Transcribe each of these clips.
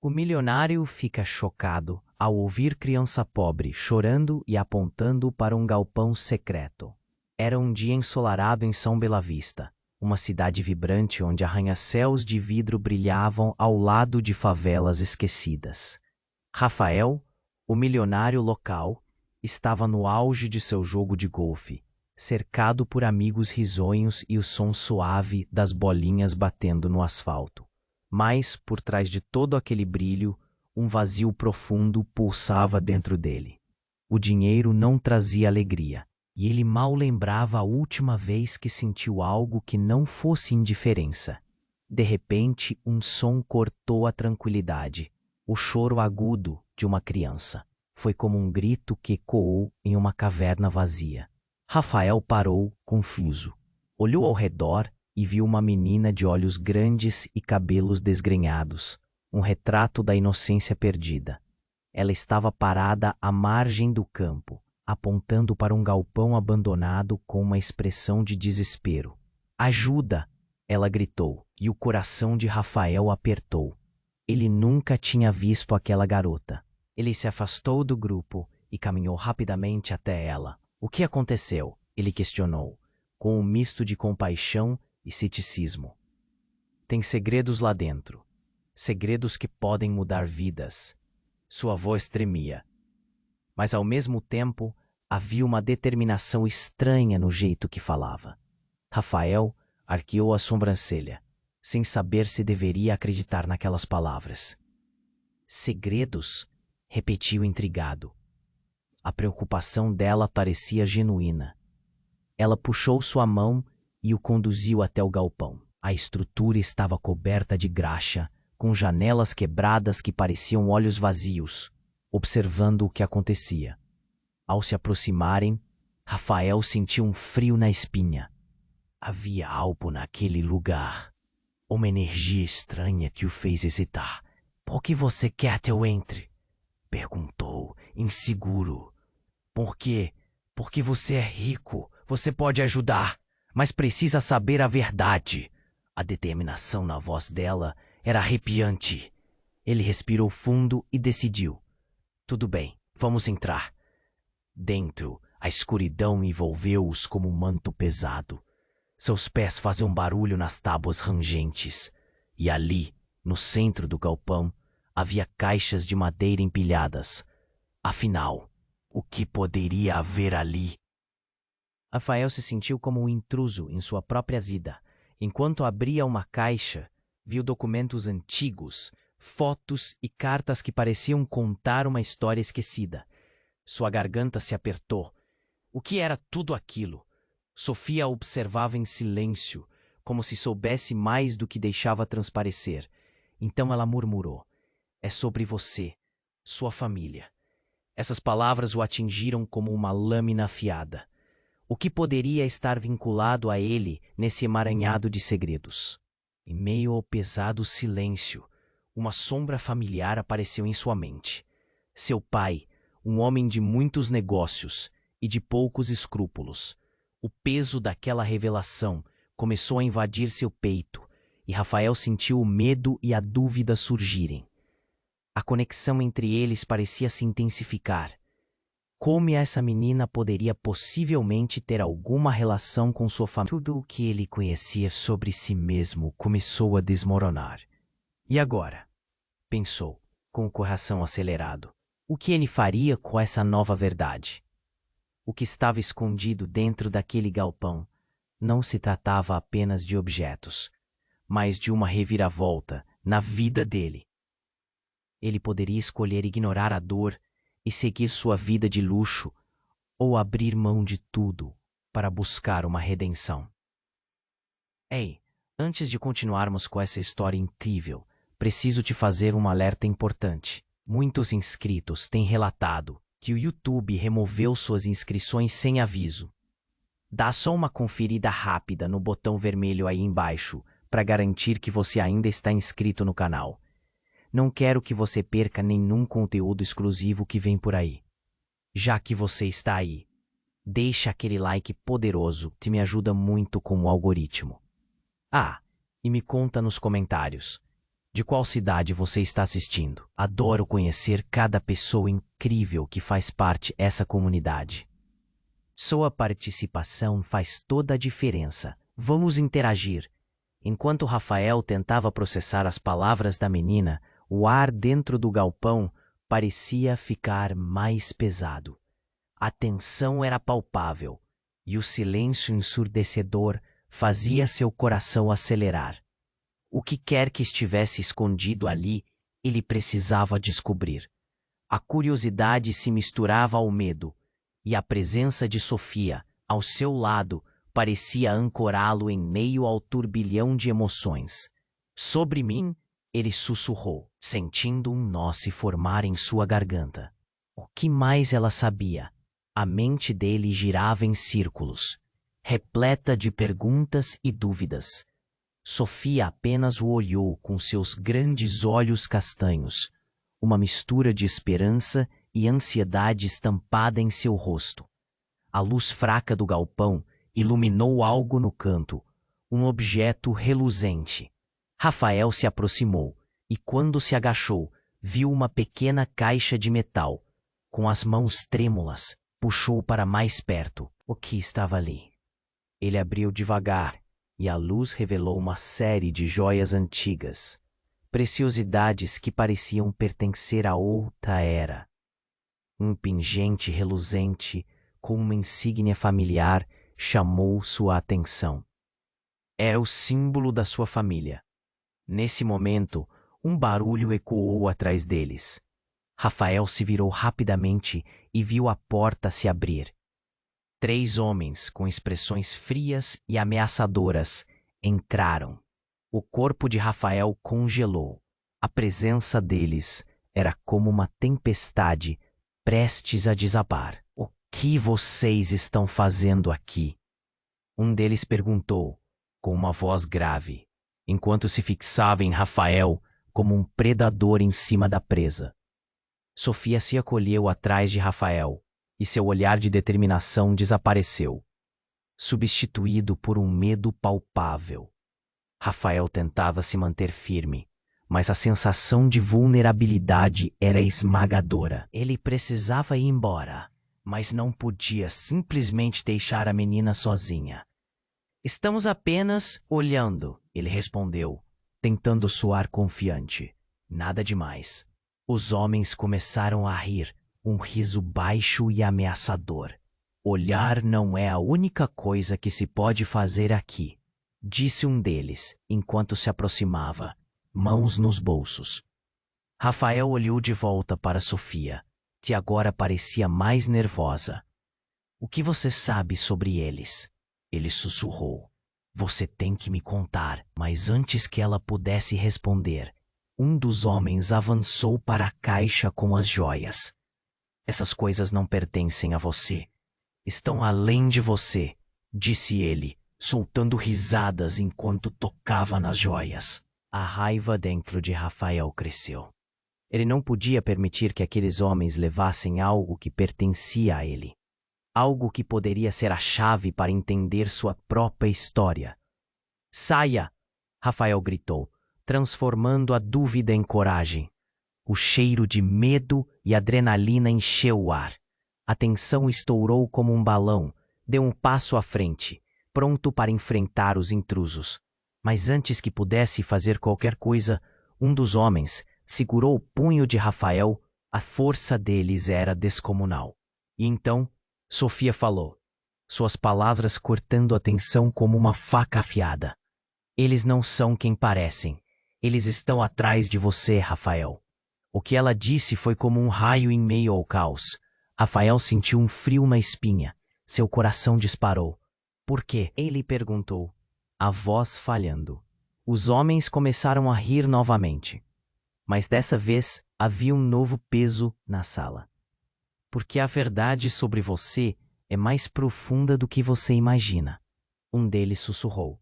O milionário fica chocado ao ouvir criança pobre chorando e apontando para um galpão secreto. Era um dia ensolarado em São Bela Vista, uma cidade vibrante onde arranha-céus de vidro brilhavam ao lado de favelas esquecidas. Rafael, o milionário local, estava no auge de seu jogo de golfe, cercado por amigos risonhos e o som suave das bolinhas batendo no asfalto. Mas, por trás de todo aquele brilho, um vazio profundo pulsava dentro dele. O dinheiro não trazia alegria, e ele mal lembrava a última vez que sentiu algo que não fosse indiferença. De repente, um som cortou a tranquilidade. O choro agudo de uma criança. Foi como um grito que ecoou em uma caverna vazia. Rafael parou, confuso. Olhou ao redor e viu uma menina de olhos grandes e cabelos desgrenhados, um retrato da inocência perdida. Ela estava parada à margem do campo, apontando para um galpão abandonado com uma expressão de desespero. "Ajuda!" ela gritou, e o coração de Rafael apertou. Ele nunca tinha visto aquela garota. Ele se afastou do grupo e caminhou rapidamente até ela. "O que aconteceu?" ele questionou, com um misto de compaixão e ceticismo. "Tem segredos lá dentro. Segredos que podem mudar vidas." Sua voz tremia. Mas ao mesmo tempo, havia uma determinação estranha no jeito que falava. Rafael arqueou a sobrancelha, sem saber se deveria acreditar naquelas palavras. "Segredos?" repetiu intrigado. A preocupação dela parecia genuína. Ela puxou sua mão e o conduziu até o galpão. A estrutura estava coberta de graxa, com janelas quebradas que pareciam olhos vazios, observando o que acontecia. Ao se aproximarem, Rafael sentiu um frio na espinha. Havia algo naquele lugar, uma energia estranha que o fez hesitar. "Por que você quer que eu entre?" perguntou, inseguro. "Por quê? Porque você é rico, você pode ajudar, mas precisa saber a verdade." A determinação na voz dela era arrepiante. Ele respirou fundo e decidiu. "Tudo bem, vamos entrar." Dentro, a escuridão envolveu-os como um manto pesado. Seus pés faziam barulho nas tábuas rangentes, e ali, no centro do galpão, havia caixas de madeira empilhadas. Afinal, o que poderia haver ali? Rafael se sentiu como um intruso em sua própria vida. Enquanto abria uma caixa, viu documentos antigos, fotos e cartas que pareciam contar uma história esquecida. Sua garganta se apertou. O que era tudo aquilo? Sofia a observava em silêncio, como se soubesse mais do que deixava transparecer. Então ela murmurou: "É sobre você, sua família." Essas palavras o atingiram como uma lâmina afiada. O que poderia estar vinculado a ele nesse emaranhado de segredos? Em meio ao pesado silêncio, uma sombra familiar apareceu em sua mente. Seu pai, um homem de muitos negócios e de poucos escrúpulos. O peso daquela revelação começou a invadir seu peito, e Rafael sentiu o medo e a dúvida surgirem. A conexão entre eles parecia se intensificar. Como essa menina poderia possivelmente ter alguma relação com sua família? Tudo o que ele conhecia sobre si mesmo começou a desmoronar. E agora? Pensou, com o coração acelerado. O que ele faria com essa nova verdade? O que estava escondido dentro daquele galpão não se tratava apenas de objetos, mas de uma reviravolta na vida dele. Ele poderia escolher ignorar a dor e seguir sua vida de luxo, ou abrir mão de tudo para buscar uma redenção. Ei, antes de continuarmos com essa história incrível, preciso te fazer um alerta importante. Muitos inscritos têm relatado que o YouTube removeu suas inscrições sem aviso. Dá só uma conferida rápida no botão vermelho aí embaixo para garantir que você ainda está inscrito no canal. Não quero que você perca nenhum conteúdo exclusivo que vem por aí. Já que você está aí, deixa aquele like poderoso que me ajuda muito com o algoritmo. Ah, e me conta nos comentários. De qual cidade você está assistindo? Adoro conhecer cada pessoa incrível que faz parte dessa comunidade. Sua participação faz toda a diferença. Vamos interagir. Enquanto Rafael tentava processar as palavras da menina, o ar dentro do galpão parecia ficar mais pesado. A tensão era palpável e o silêncio ensurdecedor fazia seu coração acelerar. O que quer que estivesse escondido ali, ele precisava descobrir. A curiosidade se misturava ao medo, e a presença de Sofia, ao seu lado, parecia ancorá-lo em meio ao turbilhão de emoções. Sobre mim, ele sussurrou, sentindo um nó se formar em sua garganta. O que mais ela sabia? A mente dele girava em círculos, repleta de perguntas e dúvidas. Sofia apenas o olhou com seus grandes olhos castanhos, uma mistura de esperança e ansiedade estampada em seu rosto. A luz fraca do galpão iluminou algo no canto, um objeto reluzente. Rafael se aproximou e, quando se agachou, viu uma pequena caixa de metal. Com as mãos trêmulas, puxou para mais perto. O que estava ali? Ele abriu devagar e a luz revelou uma série de joias antigas, preciosidades que pareciam pertencer a outra era. Um pingente reluzente com uma insígnia familiar chamou sua atenção. Era o símbolo da sua família. Nesse momento, um barulho ecoou atrás deles. Rafael se virou rapidamente e viu a porta se abrir. 3 homens com expressões frias e ameaçadoras entraram. O corpo de Rafael congelou. A presença deles era como uma tempestade prestes a desabar. O que vocês estão fazendo aqui? Um deles perguntou, com uma voz grave, enquanto se fixava em Rafael como um predador em cima da presa. Sofia se acolheu atrás de Rafael e seu olhar de determinação desapareceu, substituído por um medo palpável. Rafael tentava se manter firme, mas a sensação de vulnerabilidade era esmagadora. Ele precisava ir embora, mas não podia simplesmente deixar a menina sozinha. Estamos apenas olhando, ele respondeu, tentando soar confiante. Nada demais. Os homens começaram a rir, um riso baixo e ameaçador. Olhar não é a única coisa que se pode fazer aqui, disse um deles, enquanto se aproximava, mãos nos bolsos. Rafael olhou de volta para Sofia, que agora parecia mais nervosa. O que você sabe sobre eles? Ele sussurrou. Você tem que me contar. Mas antes que ela pudesse responder, um dos homens avançou para a caixa com as joias. Essas coisas não pertencem a você. Estão além de você, disse ele, soltando risadas enquanto tocava nas joias. A raiva dentro de Rafael cresceu. Ele não podia permitir que aqueles homens levassem algo que pertencia a ele. Algo que poderia ser a chave para entender sua própria história. Saia! Rafael gritou, transformando a dúvida em coragem. O cheiro de medo e adrenalina encheu o ar. A tensão estourou como um balão, deu um passo à frente, pronto para enfrentar os intrusos. Mas antes que pudesse fazer qualquer coisa, um dos homens segurou o punho de Rafael. A força deles era descomunal. E então, Sofia falou, suas palavras cortando a tensão como uma faca afiada. Eles não são quem parecem. Eles estão atrás de você, Rafael. O que ela disse foi como um raio em meio ao caos. Rafael sentiu um frio na espinha. Seu coração disparou. Por quê? Ele perguntou, a voz falhando. Os homens começaram a rir novamente. Mas dessa vez havia um novo peso na sala. Porque a verdade sobre você é mais profunda do que você imagina. Um deles sussurrou.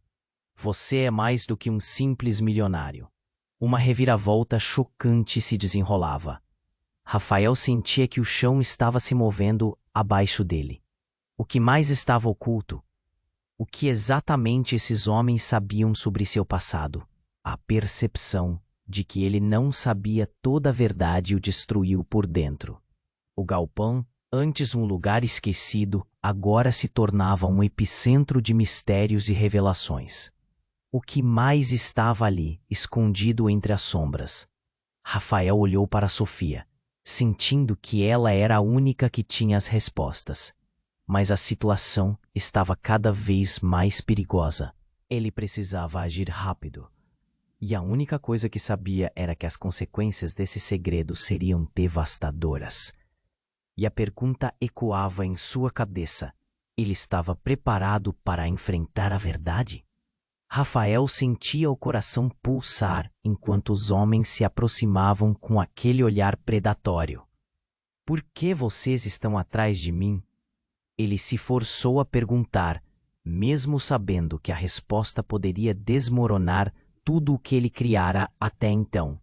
Você é mais do que um simples milionário. Uma reviravolta chocante se desenrolava. Rafael sentia que o chão estava se movendo abaixo dele. O que mais estava oculto? O que exatamente esses homens sabiam sobre seu passado? A percepção de que ele não sabia toda a verdade e o destruiu por dentro. O galpão, antes um lugar esquecido, agora se tornava um epicentro de mistérios e revelações. O que mais estava ali, escondido entre as sombras? Rafael olhou para Sofia, sentindo que ela era a única que tinha as respostas. Mas a situação estava cada vez mais perigosa. Ele precisava agir rápido. E a única coisa que sabia era que as consequências desse segredo seriam devastadoras. E a pergunta ecoava em sua cabeça: ele estava preparado para enfrentar a verdade? Rafael sentia o coração pulsar enquanto os homens se aproximavam com aquele olhar predatório. Por que vocês estão atrás de mim? Ele se forçou a perguntar, mesmo sabendo que a resposta poderia desmoronar tudo o que ele criara até então.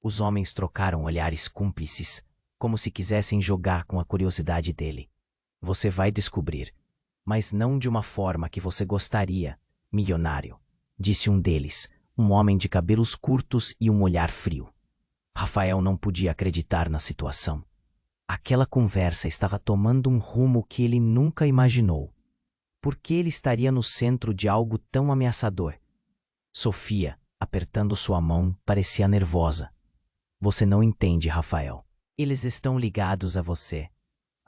Os homens trocaram olhares cúmplices, como se quisessem jogar com a curiosidade dele. Você vai descobrir, mas não de uma forma que você gostaria, milionário, disse um deles, um homem de cabelos curtos e um olhar frio. Rafael não podia acreditar na situação. Aquela conversa estava tomando um rumo que ele nunca imaginou. Por que ele estaria no centro de algo tão ameaçador? Sofia, apertando sua mão, parecia nervosa. Você não entende, Rafael. Eles estão ligados a você.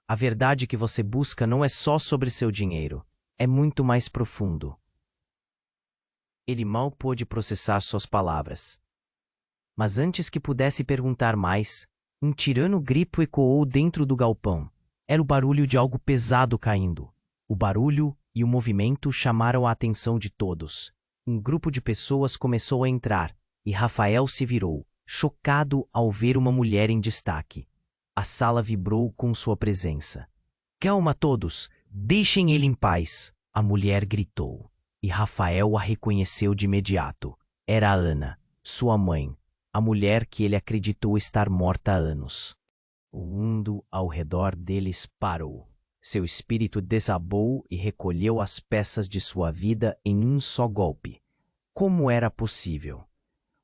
A verdade que você busca não é só sobre seu dinheiro. É muito mais profundo. Ele mal pôde processar suas palavras. Mas antes que pudesse perguntar mais, um tirano grito ecoou dentro do galpão. Era o barulho de algo pesado caindo. O barulho e o movimento chamaram a atenção de todos. Um grupo de pessoas começou a entrar, e Rafael se virou, chocado ao ver uma mulher em destaque. A sala vibrou com sua presença. Calma todos! Deixem ele em paz! A mulher gritou. E Rafael a reconheceu de imediato. Era Ana, sua mãe, a mulher que ele acreditou estar morta há anos. O mundo ao redor deles parou. Seu espírito desabou e recolheu as peças de sua vida em um só golpe. Como era possível?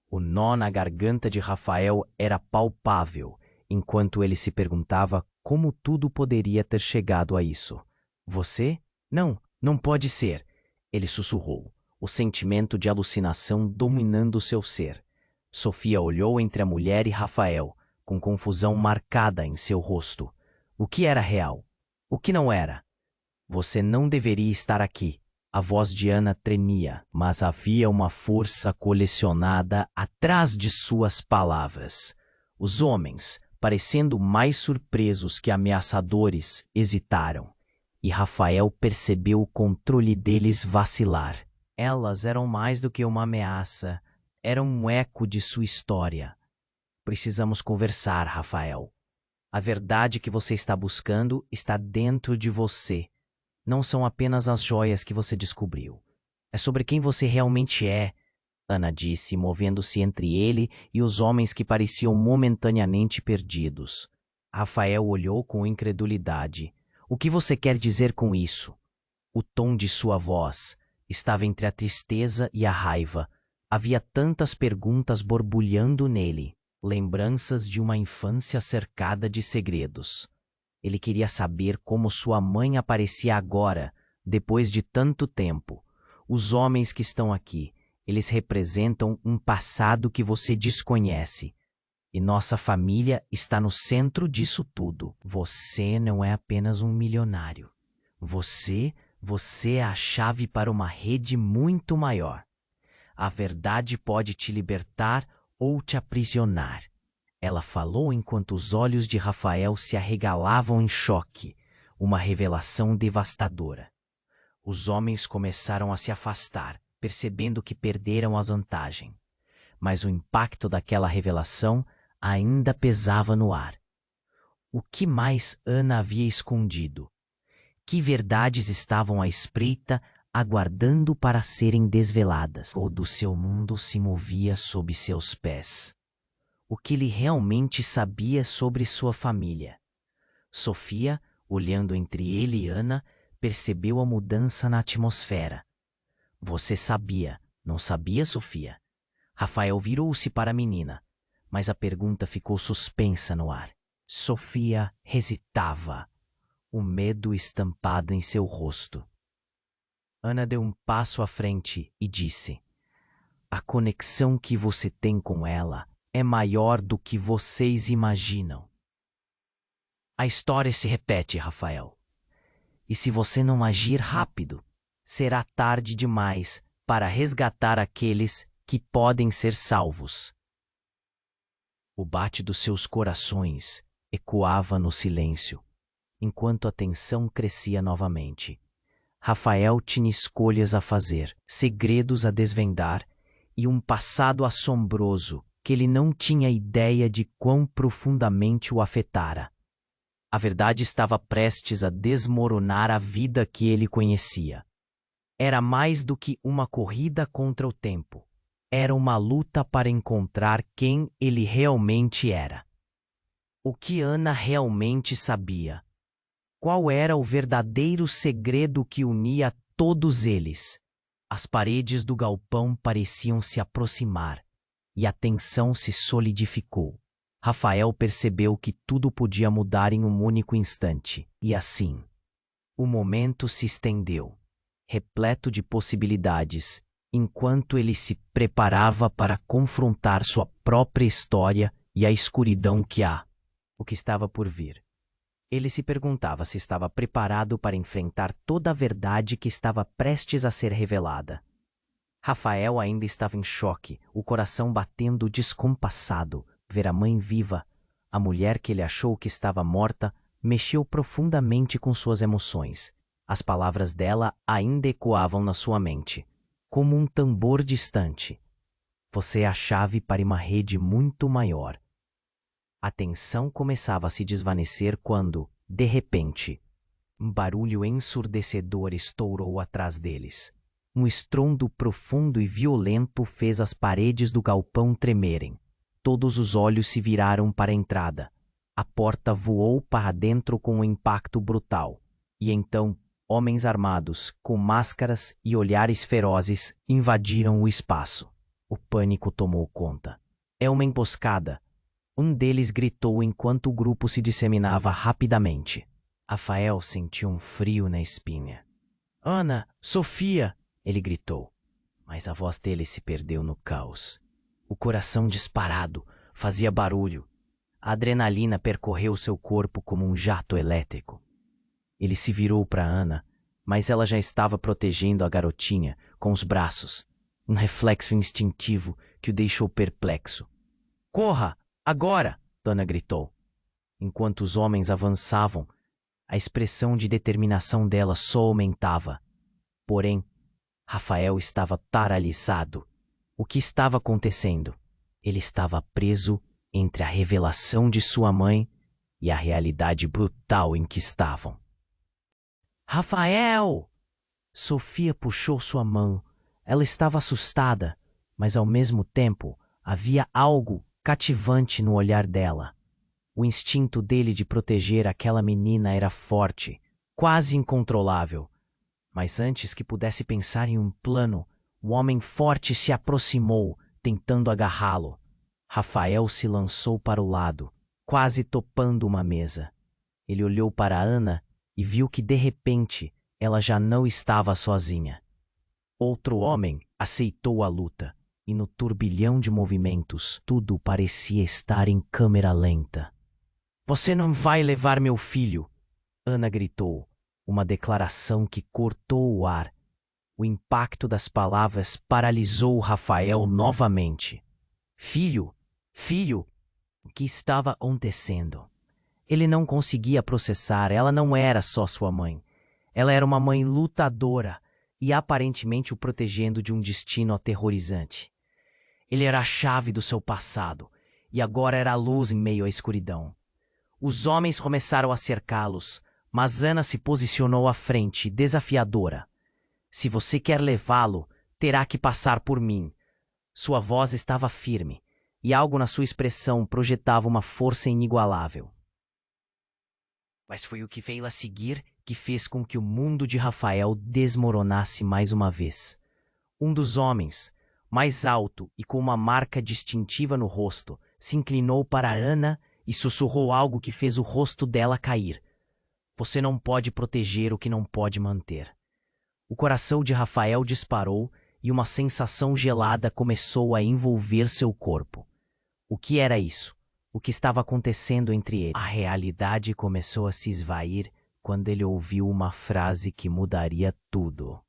O nó na garganta de Rafael era palpável, enquanto ele se perguntava como tudo poderia ter chegado a isso. Você? Não, não pode ser! Ele sussurrou, o sentimento de alucinação dominando seu ser. Sofia olhou entre a mulher e Rafael, com confusão marcada em seu rosto. O que era real? O que não era? Você não deveria estar aqui. A voz de Ana tremia, mas havia uma força colecionada atrás de suas palavras. Os homens, parecendo mais surpresos que ameaçadores, hesitaram. E Rafael percebeu o controle deles vacilar. Elas eram mais do que uma ameaça, eram um eco de sua história. Precisamos conversar, Rafael. A verdade que você está buscando está dentro de você. Não são apenas as joias que você descobriu. É sobre quem você realmente é, Ana disse, movendo-se entre ele e os homens que pareciam momentaneamente perdidos. Rafael olhou com incredulidade. O que você quer dizer com isso? O tom de sua voz estava entre a tristeza e a raiva. Havia tantas perguntas borbulhando nele, lembranças de uma infância cercada de segredos. Ele queria saber como sua mãe aparecia agora, depois de tanto tempo. Os homens que estão aqui, eles representam um passado que você desconhece. E nossa família está no centro disso tudo. Você não é apenas um milionário. Você é a chave para uma rede muito maior. A verdade pode te libertar ou te aprisionar. Ela falou enquanto os olhos de Rafael se arregalavam em choque, uma revelação devastadora. Os homens começaram a se afastar, percebendo que perderam a vantagem. Mas o impacto daquela revelação ainda pesava no ar. O que mais Ana havia escondido? Que verdades estavam à espreita, aguardando para serem desveladas? Todo o seu mundo se movia sob seus pés. O que ele realmente sabia sobre sua família? Sofia, olhando entre ele e Ana, percebeu a mudança na atmosfera. Você sabia, não sabia, Sofia? Rafael virou-se para a menina, mas a pergunta ficou suspensa no ar. Sofia hesitava, o medo estampado em seu rosto. Ana deu um passo à frente e disse: a conexão que você tem com ela é maior do que vocês imaginam. A história se repete, Rafael. E se você não agir rápido, será tarde demais para resgatar aqueles que podem ser salvos. O bate dos seus corações ecoava no silêncio, enquanto a tensão crescia novamente. Rafael tinha escolhas a fazer, segredos a desvendar e um passado assombroso que ele não tinha ideia de quão profundamente o afetara. A verdade estava prestes a desmoronar a vida que ele conhecia. Era mais do que uma corrida contra o tempo. Era uma luta para encontrar quem ele realmente era. O que Ana realmente sabia? Qual era o verdadeiro segredo que unia todos eles? As paredes do galpão pareciam se aproximar e a tensão se solidificou. Rafael percebeu que tudo podia mudar em um único instante, e assim, o momento se estendeu, repleto de possibilidades, enquanto ele se preparava para confrontar sua própria história e a escuridão o que estava por vir. Ele se perguntava se estava preparado para enfrentar toda a verdade que estava prestes a ser revelada. Rafael ainda estava em choque, o coração batendo descompassado. Ver a mãe viva, a mulher que ele achou que estava morta, mexeu profundamente com suas emoções. As palavras dela ainda ecoavam na sua mente, como um tambor distante. Você é a chave para uma rede muito maior. A tensão começava a se desvanecer quando, de repente, um barulho ensurdecedor estourou atrás deles. Um estrondo profundo e violento fez as paredes do galpão tremerem. Todos os olhos se viraram para a entrada. A porta voou para dentro com um impacto brutal. E então, homens armados, com máscaras e olhares ferozes, invadiram o espaço. O pânico tomou conta. É uma emboscada. Um deles gritou enquanto o grupo se disseminava rapidamente. Rafael sentiu um frio na espinha. Ana, Sofia! Ele gritou. Mas a voz dele se perdeu no caos. O coração disparado fazia barulho. A adrenalina percorreu seu corpo como um jato elétrico. Ele se virou para Ana, mas ela já estava protegendo a garotinha com os braços, um reflexo instintivo que o deixou perplexo. Corra! Agora! Ana gritou. Enquanto os homens avançavam, a expressão de determinação dela só aumentava. Porém, Rafael estava paralisado. O que estava acontecendo? Ele estava preso entre a revelação de sua mãe e a realidade brutal em que estavam. Rafael! Sofia puxou sua mão. Ela estava assustada, mas ao mesmo tempo havia algo cativante no olhar dela. O instinto dele de proteger aquela menina era forte, quase incontrolável. Mas antes que pudesse pensar em um plano, o homem forte se aproximou, tentando agarrá-lo. Rafael se lançou para o lado, quase topando uma mesa. Ele olhou para Ana e viu que, de repente, ela já não estava sozinha. Outro homem aceitou a luta, e no turbilhão de movimentos, tudo parecia estar em câmera lenta. Você não vai levar meu filho! Ana gritou, uma declaração que cortou o ar. O impacto das palavras paralisou Rafael novamente. Filho! Filho! O que estava acontecendo? Ele não conseguia processar, ela não era só sua mãe. Ela era uma mãe lutadora e aparentemente o protegendo de um destino aterrorizante. Ele era a chave do seu passado e agora era a luz em meio à escuridão. Os homens começaram a cercá-los, mas Ana se posicionou à frente, desafiadora. Se você quer levá-lo, terá que passar por mim. Sua voz estava firme, e algo na sua expressão projetava uma força inigualável. Mas foi o que veio a seguir que fez com que o mundo de Rafael desmoronasse mais uma vez. Um dos homens, mais alto e com uma marca distintiva no rosto, se inclinou para Ana e sussurrou algo que fez o rosto dela cair. Você não pode proteger o que não pode manter. O coração de Rafael disparou e uma sensação gelada começou a envolver seu corpo. O que era isso? O que estava acontecendo entre eles? A realidade começou a se esvair quando ele ouviu uma frase que mudaria tudo.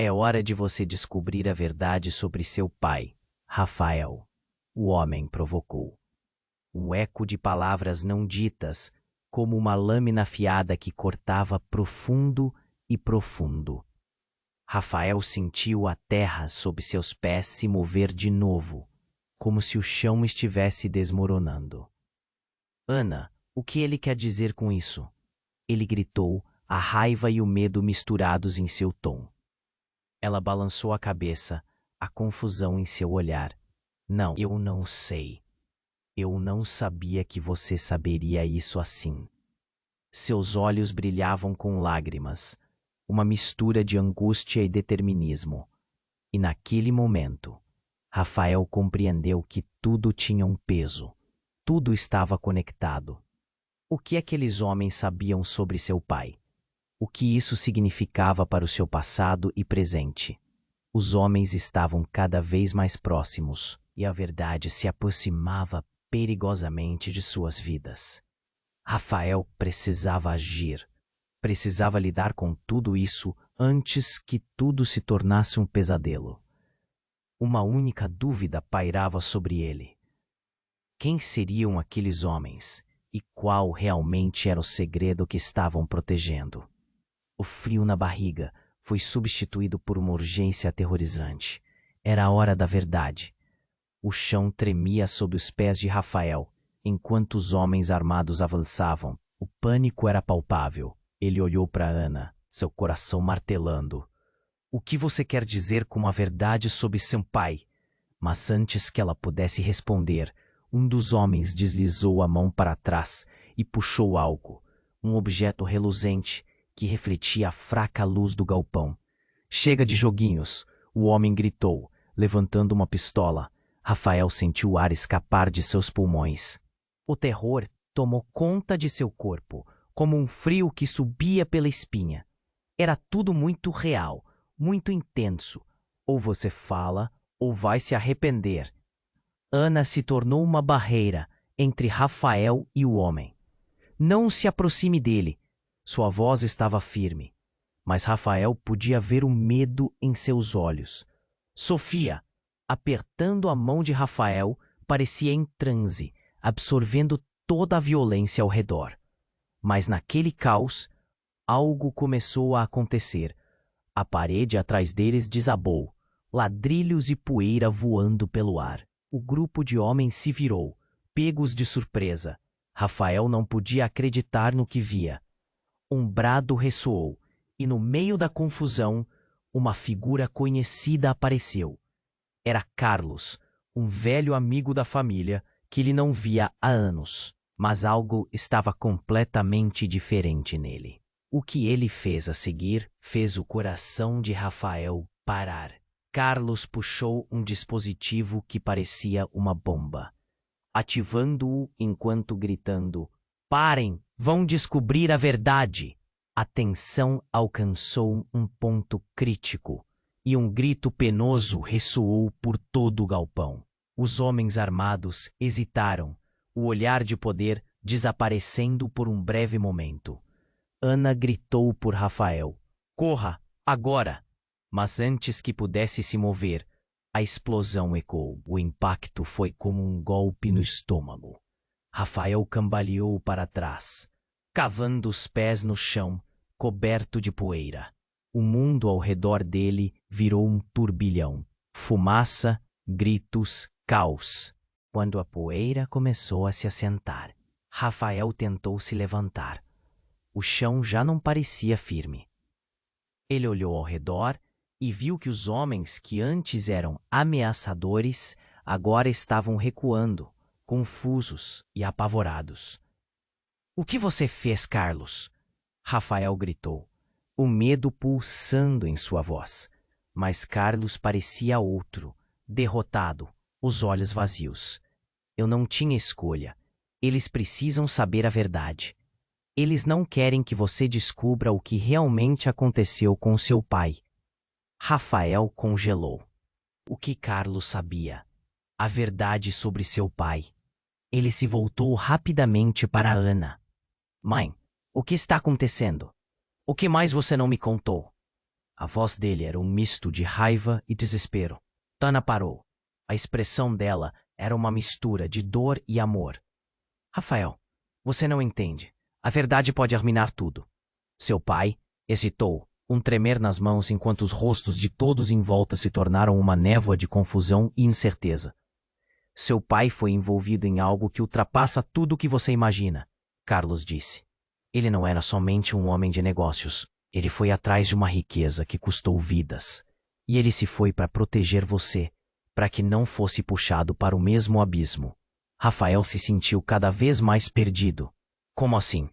É hora de você descobrir a verdade sobre seu pai, Rafael. O homem provocou. Um eco de palavras não ditas, como uma lâmina afiada que cortava profundo e profundo. Rafael sentiu a terra sob seus pés se mover de novo, como se o chão estivesse desmoronando. Ana, o que ele quer dizer com isso? Ele gritou, a raiva e o medo misturados em seu tom. Ela balançou a cabeça, a confusão em seu olhar. Não, eu não sei. Eu não sabia que você saberia isso assim. Seus olhos brilhavam com lágrimas, uma mistura de angústia e determinismo. E naquele momento, Rafael compreendeu que tudo tinha um peso. Tudo estava conectado. O que aqueles homens sabiam sobre seu pai? O que isso significava para o seu passado e presente? Os homens estavam cada vez mais próximos e a verdade se aproximava perigosamente de suas vidas. Rafael precisava agir. Precisava lidar com tudo isso antes que tudo se tornasse um pesadelo. Uma única dúvida pairava sobre ele. Quem seriam aqueles homens e qual realmente era o segredo que estavam protegendo? O frio na barriga foi substituído por uma urgência aterrorizante. Era a hora da verdade. O chão tremia sob os pés de Rafael, enquanto os homens armados avançavam. O pânico era palpável. Ele olhou para Ana, seu coração martelando. O que você quer dizer com a verdade sobre seu pai? Mas antes que ela pudesse responder, um dos homens deslizou a mão para trás e puxou algo, um objeto reluzente que refletia a fraca luz do galpão. Chega de joguinhos, o homem gritou, levantando uma pistola. Rafael sentiu o ar escapar de seus pulmões. O terror tomou conta de seu corpo, como um frio que subia pela espinha. Era tudo muito real, muito intenso. Ou você fala, ou vai se arrepender. Ana se tornou uma barreira entre Rafael e o homem. Não se aproxime dele. Sua voz estava firme, mas Rafael podia ver o medo em seus olhos. Sofia, apertando a mão de Rafael, parecia em transe, absorvendo toda a violência ao redor. Mas naquele caos, algo começou a acontecer. A parede atrás deles desabou, ladrilhos e poeira voando pelo ar. O grupo de homens se virou, pegos de surpresa. Rafael não podia acreditar no que via. Um brado ressoou, e no meio da confusão, uma figura conhecida apareceu. Era Carlos, um velho amigo da família que ele não via há anos. Mas algo estava completamente diferente nele. O que ele fez a seguir fez o coração de Rafael parar. Carlos puxou um dispositivo que parecia uma bomba, ativando-o enquanto gritando: "Parem! Vão descobrir a verdade!" A tensão alcançou um ponto crítico e um grito penoso ressoou por todo o galpão. Os homens armados hesitaram, o olhar de poder desaparecendo por um breve momento. Ana gritou por Rafael: "Corra, agora!" Mas antes que pudesse se mover, a explosão ecoou. O impacto foi como um golpe no estômago. Rafael cambaleou para trás, cavando os pés no chão, coberto de poeira. O mundo ao redor dele virou um turbilhão. Fumaça, gritos, caos. Quando a poeira começou a se assentar, Rafael tentou se levantar. O chão já não parecia firme. Ele olhou ao redor e viu que os homens que antes eram ameaçadores agora estavam recuando, confusos e apavorados. "O que você fez, Carlos?" Rafael gritou, o medo pulsando em sua voz. Mas Carlos parecia outro, derrotado, os olhos vazios. Eu não tinha escolha. Eles precisam saber a verdade. Eles não querem que você descubra o que realmente aconteceu com seu pai. Rafael congelou. O que Carlos sabia? A verdade sobre seu pai. Ele se voltou rapidamente para Ana. Mãe, o que está acontecendo? O que mais você não me contou? A voz dele era um misto de raiva e desespero. Ana parou. A expressão dela era uma mistura de dor e amor. Rafael, você não entende. A verdade pode arruinar tudo. Seu pai hesitou, um tremer nas mãos enquanto os rostos de todos em volta se tornaram uma névoa de confusão e incerteza. Seu pai foi envolvido em algo que ultrapassa tudo o que você imagina, Carlos disse. Ele não era somente um homem de negócios. Ele foi atrás de uma riqueza que custou vidas. E ele se foi para proteger você, para que não fosse puxado para o mesmo abismo. Rafael se sentiu cada vez mais perdido. Como assim?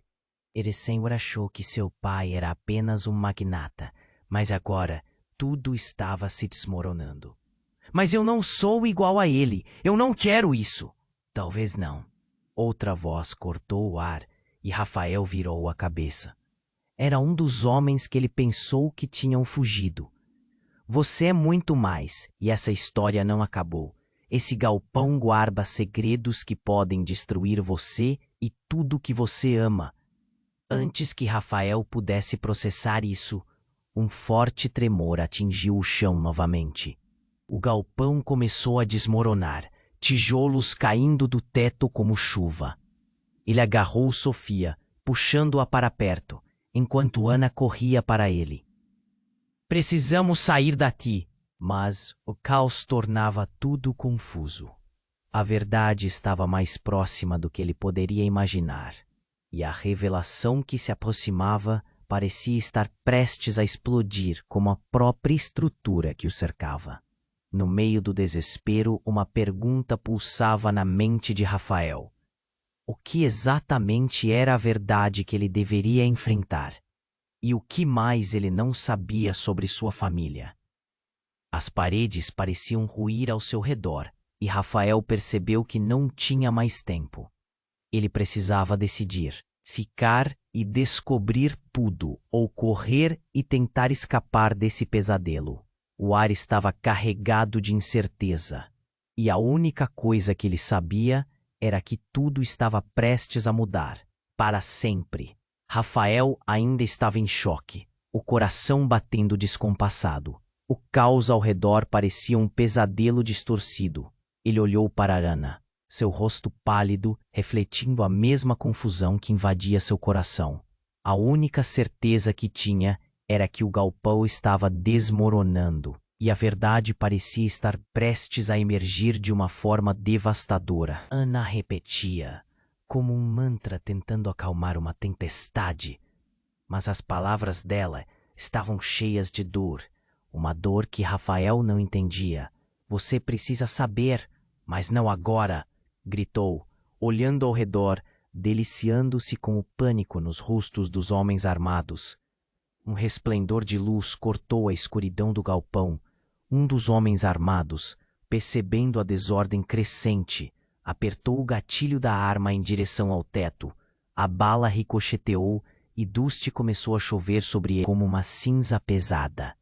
Ele sempre achou que seu pai era apenas um magnata, mas agora tudo estava se desmoronando. Mas eu não sou igual a ele. Eu não quero isso. Talvez não. Outra voz cortou o ar e Rafael virou a cabeça. Era um dos homens que ele pensou que tinham fugido. Você é muito mais, e essa história não acabou. Esse galpão guarda segredos que podem destruir você e tudo que você ama. Antes que Rafael pudesse processar isso, um forte tremor atingiu o chão novamente. O galpão começou a desmoronar, tijolos caindo do teto como chuva. Ele agarrou Sofia, puxando-a para perto, enquanto Ana corria para ele. Precisamos sair daqui. Mas o caos tornava tudo confuso. A verdade estava mais próxima do que ele poderia imaginar, e a revelação que se aproximava parecia estar prestes a explodir como a própria estrutura que o cercava. No meio do desespero, uma pergunta pulsava na mente de Rafael. O que exatamente era a verdade que ele deveria enfrentar? E o que mais ele não sabia sobre sua família? As paredes pareciam ruir ao seu redor, e Rafael percebeu que não tinha mais tempo. Ele precisava decidir, ficar e descobrir tudo, ou correr e tentar escapar desse pesadelo. O ar estava carregado de incerteza, e a única coisa que ele sabia era que tudo estava prestes a mudar, para sempre. Rafael ainda estava em choque, o coração batendo descompassado. O caos ao redor parecia um pesadelo distorcido. Ele olhou para Ana, seu rosto pálido, refletindo a mesma confusão que invadia seu coração. A única certeza que tinha era que o galpão estava desmoronando, e a verdade parecia estar prestes a emergir de uma forma devastadora. Ana repetia, como um mantra tentando acalmar uma tempestade. Mas as palavras dela estavam cheias de dor. Uma dor que Rafael não entendia. Você precisa saber, mas não agora, gritou, olhando ao redor, deliciando-se com o pânico nos rostos dos homens armados. Um resplendor de luz cortou a escuridão do galpão. Um dos homens armados, percebendo a desordem crescente, apertou o gatilho da arma em direção ao teto. A bala ricocheteou e Dusty começou a chover sobre ele como uma cinza pesada.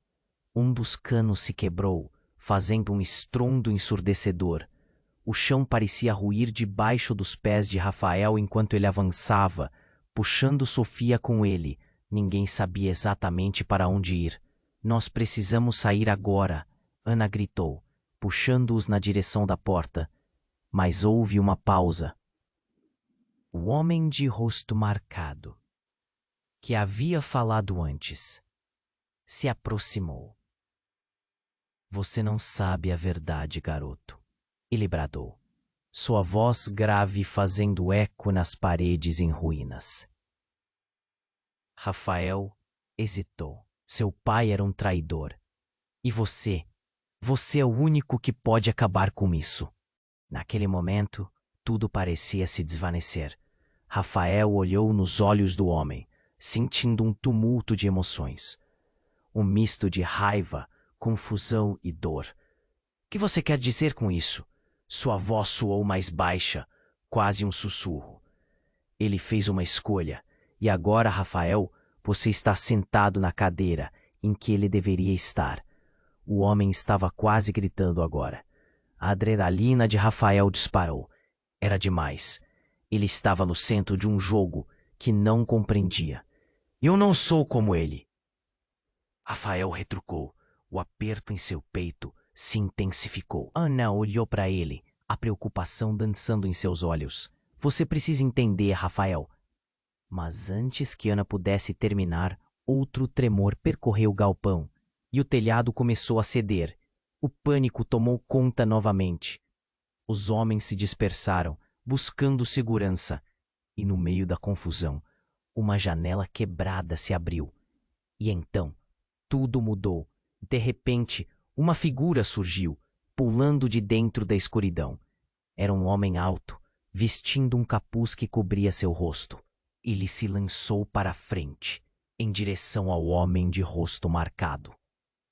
Um dos canos se quebrou, fazendo um estrondo ensurdecedor. O chão parecia ruir debaixo dos pés de Rafael enquanto ele avançava, puxando Sofia com ele. Ninguém sabia exatamente para onde ir. Nós precisamos sair agora, Ana gritou, puxando-os na direção da porta. Mas houve uma pausa. O homem de rosto marcado, que havia falado antes, se aproximou. Você não sabe a verdade, garoto, ele bradou, sua voz grave fazendo eco nas paredes em ruínas. Rafael hesitou. Seu pai era um traidor. E você é o único que pode acabar com isso. Naquele momento, tudo parecia se desvanecer. Rafael olhou nos olhos do homem, sentindo um tumulto de emoções. Um misto de raiva, confusão e dor. O que você quer dizer com isso? Sua voz soou mais baixa, quase um sussurro. Ele fez uma escolha, e agora, Rafael, você está sentado na cadeira em que ele deveria estar. O homem estava quase gritando agora. A adrenalina de Rafael disparou. Era demais. Ele estava no centro de um jogo que não compreendia. Eu não sou como ele. Rafael retrucou. O aperto em seu peito se intensificou. Ana olhou para ele, a preocupação dançando em seus olhos. Você precisa entender, Rafael. Mas antes que Ana pudesse terminar, outro tremor percorreu o galpão e o telhado começou a ceder. O pânico tomou conta novamente. Os homens se dispersaram, buscando segurança, e no meio da confusão, uma janela quebrada se abriu. E então, tudo mudou. De repente, uma figura surgiu, pulando de dentro da escuridão. Era um homem alto, vestindo um capuz que cobria seu rosto. Ele se lançou para a frente, em direção ao homem de rosto marcado.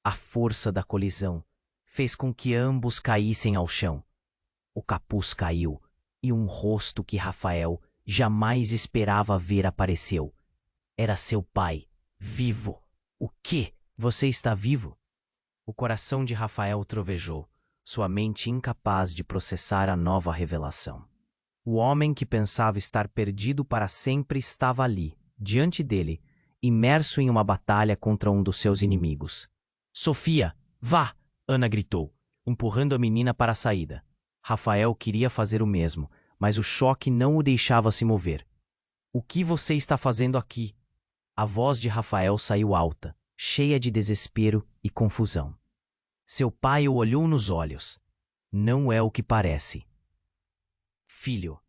A força da colisão fez com que ambos caíssem ao chão. O capuz caiu e um rosto que Rafael jamais esperava ver apareceu. Era seu pai, vivo. O quê? Você está vivo? O coração de Rafael trovejou, sua mente incapaz de processar a nova revelação. O homem que pensava estar perdido para sempre estava ali, diante dele, imerso em uma batalha contra um dos seus inimigos. Sofia, vá! Ana gritou, empurrando a menina para a saída. Rafael queria fazer o mesmo, mas o choque não o deixava se mover. O que você está fazendo aqui? A voz de Rafael saiu alta, cheia de desespero e confusão. Seu pai o olhou nos olhos. Não é o que parece. Filho,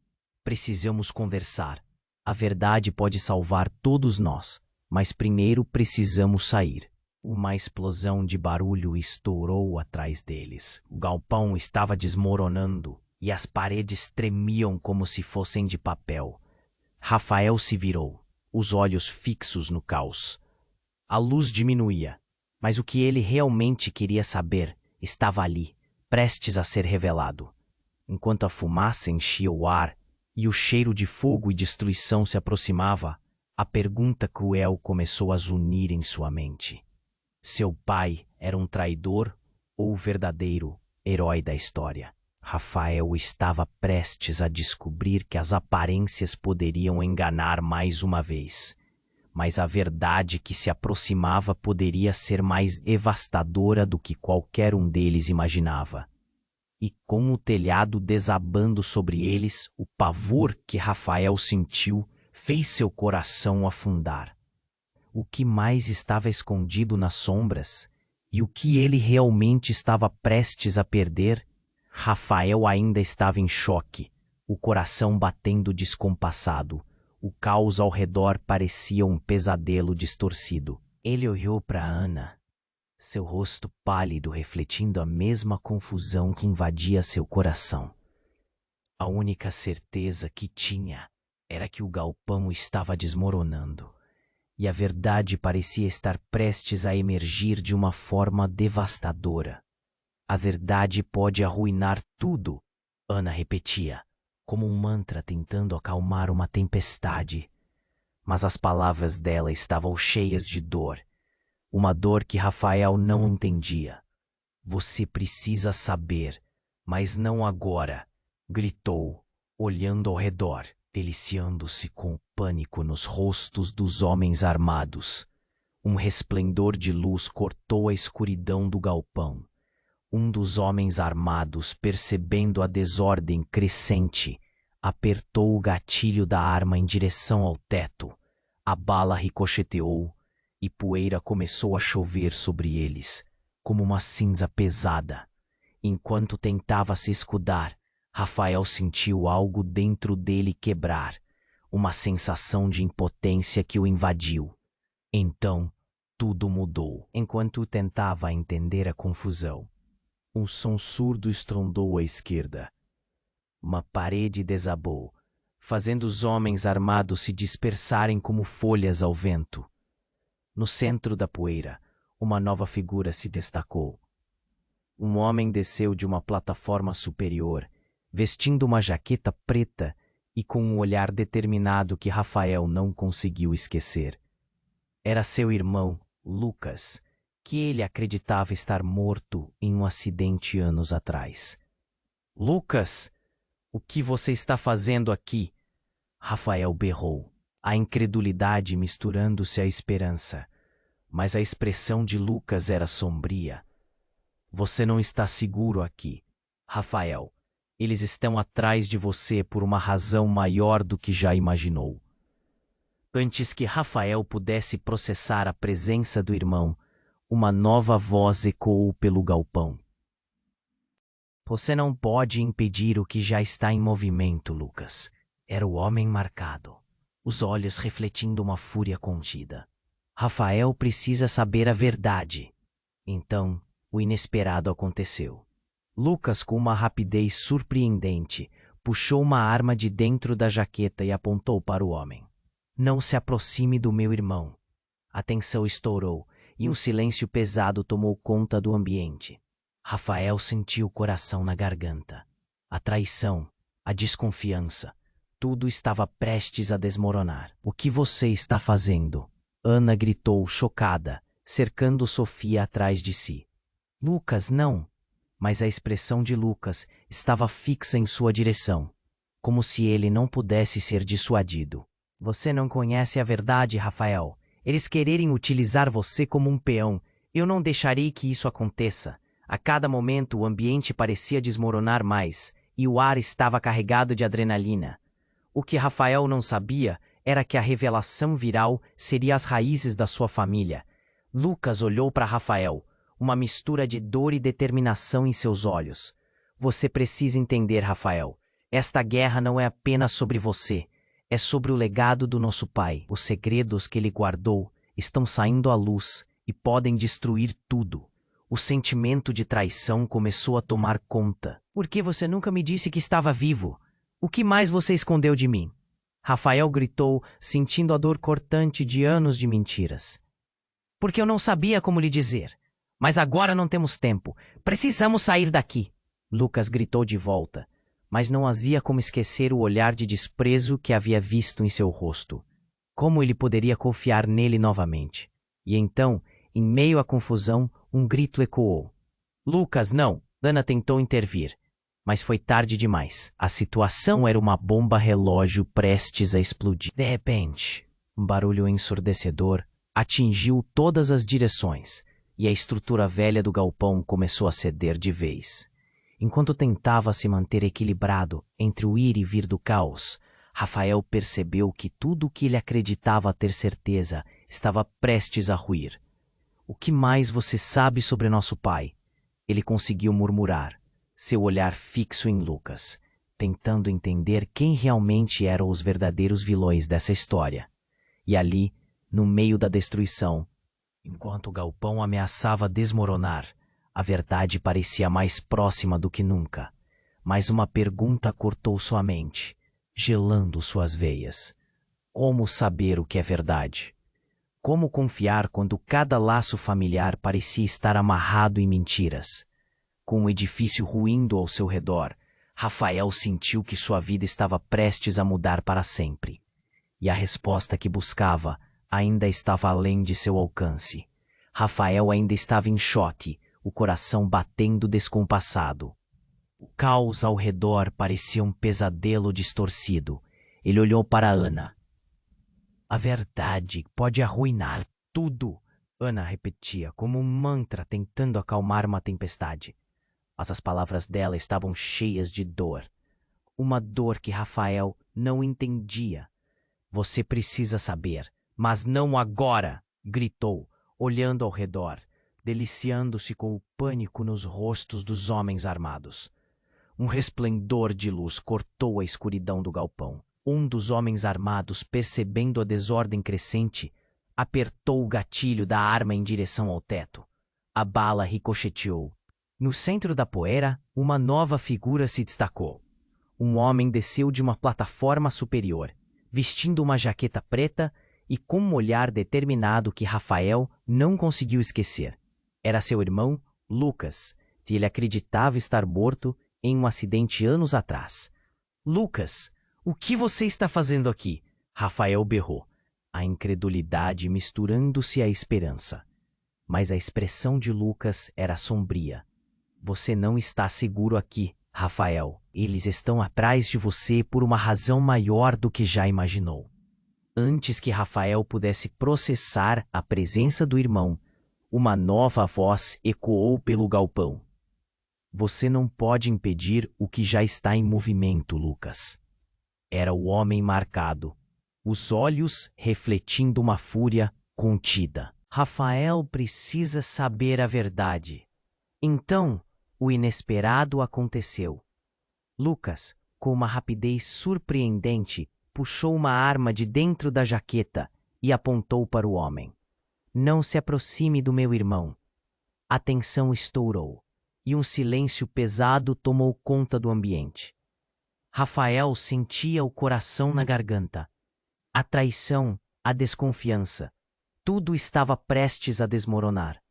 precisamos conversar. A verdade pode salvar todos nós, mas primeiro precisamos sair. Uma explosão de barulho estourou atrás deles. O galpão estava desmoronando e as paredes tremiam como se fossem de papel. Rafael se virou, os olhos fixos no caos. A luz diminuía, mas o que ele realmente queria saber estava ali, prestes a ser revelado. Enquanto a fumaça enchia o ar e o cheiro de fogo e destruição se aproximava, a pergunta cruel começou a zunir em sua mente. Seu pai era um traidor ou o verdadeiro herói da história? Rafael estava prestes a descobrir que as aparências poderiam enganar mais uma vez, mas a verdade que se aproximava poderia ser mais devastadora do que qualquer um deles imaginava. E com o telhado desabando sobre eles, o pavor que Rafael sentiu fez seu coração afundar. O que mais estava escondido nas sombras e o que ele realmente estava prestes a perder? Rafael ainda estava em choque, o coração batendo descompassado. O caos ao redor parecia um pesadelo distorcido. Ele olhou para Ana, seu rosto pálido refletindo a mesma confusão que invadia seu coração. A única certeza que tinha era que o galpão estava desmoronando. E a verdade parecia estar prestes a emergir de uma forma devastadora. A verdade pode arruinar tudo, Ana repetia, como um mantra tentando acalmar uma tempestade. Mas as palavras dela estavam cheias de dor, uma dor que Rafael não entendia. Você precisa saber, mas não agora, gritou, olhando ao redor, deliciando-se com o pânico nos rostos dos homens armados. Um resplendor de luz cortou a escuridão do galpão. Um dos homens armados, percebendo a desordem crescente, apertou o gatilho da arma em direção ao teto. A bala ricocheteou e poeira começou a chover sobre eles, como uma cinza pesada. Enquanto tentava se escudar, Rafael sentiu algo dentro dele quebrar, uma sensação de impotência que o invadiu. Então, tudo mudou. Enquanto tentava entender a confusão, um som surdo estrondou à esquerda. Uma parede desabou, fazendo os homens armados se dispersarem como folhas ao vento. No centro da poeira, uma nova figura se destacou. Um homem desceu de uma plataforma superior, vestindo uma jaqueta preta e com um olhar determinado que Rafael não conseguiu esquecer. Era seu irmão, Lucas, que ele acreditava estar morto em um acidente anos atrás. "Lucas, o que você está fazendo aqui?" Rafael berrou, a incredulidade misturando-se à esperança. Mas a expressão de Lucas era sombria. "Você não está seguro aqui, Rafael. Eles estão atrás de você por uma razão maior do que já imaginou." Antes que Rafael pudesse processar a presença do irmão, uma nova voz ecoou pelo galpão. "Você não pode impedir o que já está em movimento, Lucas." Era o homem marcado, os olhos refletindo uma fúria contida. "Rafael precisa saber a verdade." Então, o inesperado aconteceu. Lucas, com uma rapidez surpreendente, puxou uma arma de dentro da jaqueta e apontou para o homem. "Não se aproxime do meu irmão." A tensão estourou e um silêncio pesado tomou conta do ambiente. Rafael sentiu o coração na garganta. A traição, a desconfiança, tudo estava prestes a desmoronar. "O que você está fazendo?" Ana gritou, chocada, cercando Sofia atrás de si. "Lucas, não!" Mas a expressão de Lucas estava fixa em sua direção, como se ele não pudesse ser dissuadido. "Você não conhece a verdade, Rafael. Eles quererem utilizar você como um peão. Eu não deixarei que isso aconteça." A cada momento o ambiente parecia desmoronar mais, e o ar estava carregado de adrenalina. O que Rafael não sabia era que a revelação viral seria as raízes da sua família. Lucas olhou para Rafael, uma mistura de dor e determinação em seus olhos. "Você precisa entender, Rafael. Esta guerra não é apenas sobre você. É sobre o legado do nosso pai. Os segredos que ele guardou estão saindo à luz e podem destruir tudo." O sentimento de traição começou a tomar conta. "Por que você nunca me disse que estava vivo? O que mais você escondeu de mim?" Rafael gritou, sentindo a dor cortante de anos de mentiras. "Porque eu não sabia como lhe dizer. Mas agora não temos tempo. Precisamos sair daqui." Lucas gritou de volta, mas não havia como esquecer o olhar de desprezo que havia visto em seu rosto. Como ele poderia confiar nele novamente? E então, em meio à confusão, um grito ecoou. "Lucas, não!" Ana tentou intervir, mas foi tarde demais. A situação era uma bomba relógio prestes a explodir. De repente, um barulho ensurdecedor atingiu todas as direções e a estrutura velha do galpão começou a ceder de vez. Enquanto tentava se manter equilibrado entre o ir e vir do caos, Rafael percebeu que tudo o que ele acreditava ter certeza estava prestes a ruir. "O que mais você sabe sobre nosso pai?" Ele conseguiu murmurar, seu olhar fixo em Lucas, tentando entender quem realmente eram os verdadeiros vilões dessa história. E ali, no meio da destruição, enquanto o galpão ameaçava desmoronar, a verdade parecia mais próxima do que nunca. Mas uma pergunta cortou sua mente, gelando suas veias. Como saber o que é verdade? Como confiar quando cada laço familiar parecia estar amarrado em mentiras? Com o edifício ruindo ao seu redor, Rafael sentiu que sua vida estava prestes a mudar para sempre. E a resposta que buscava ainda estava além de seu alcance. Rafael ainda estava em choque, o coração batendo descompassado. O caos ao redor parecia um pesadelo distorcido. Ele olhou para Ana. "A verdade pode arruinar tudo", Ana repetia como um mantra tentando acalmar uma tempestade. Mas as palavras dela estavam cheias de dor. Uma dor que Rafael não entendia. "Você precisa saber, mas não agora", gritou, olhando ao redor, deliciando-se com o pânico nos rostos dos homens armados. Um resplendor de luz cortou a escuridão do galpão. Um dos homens armados, percebendo a desordem crescente, apertou o gatilho da arma em direção ao teto. A bala ricocheteou. No centro da poeira, uma nova figura se destacou. Um homem desceu de uma plataforma superior, vestindo uma jaqueta preta e com um olhar determinado que Rafael não conseguiu esquecer. Era seu irmão, Lucas, que ele acreditava estar morto em um acidente anos atrás. Lucas, o que você está fazendo aqui? Rafael berrou, a incredulidade misturando-se à esperança. Mas a expressão de Lucas era sombria. Você não está seguro aqui, Rafael. Eles estão atrás de você por uma razão maior do que já imaginou. Antes que Rafael pudesse processar a presença do irmão, uma nova voz ecoou pelo galpão. Você não pode impedir o que já está em movimento, Lucas. Era o homem marcado, os olhos refletindo uma fúria contida. Rafael precisa saber a verdade. Então, o inesperado aconteceu. Lucas, com uma rapidez surpreendente, puxou uma arma de dentro da jaqueta e apontou para o homem. Não se aproxime do meu irmão. A tensão estourou e um silêncio pesado tomou conta do ambiente. Rafael sentia o coração na garganta. A traição, a desconfiança, tudo estava prestes a desmoronar.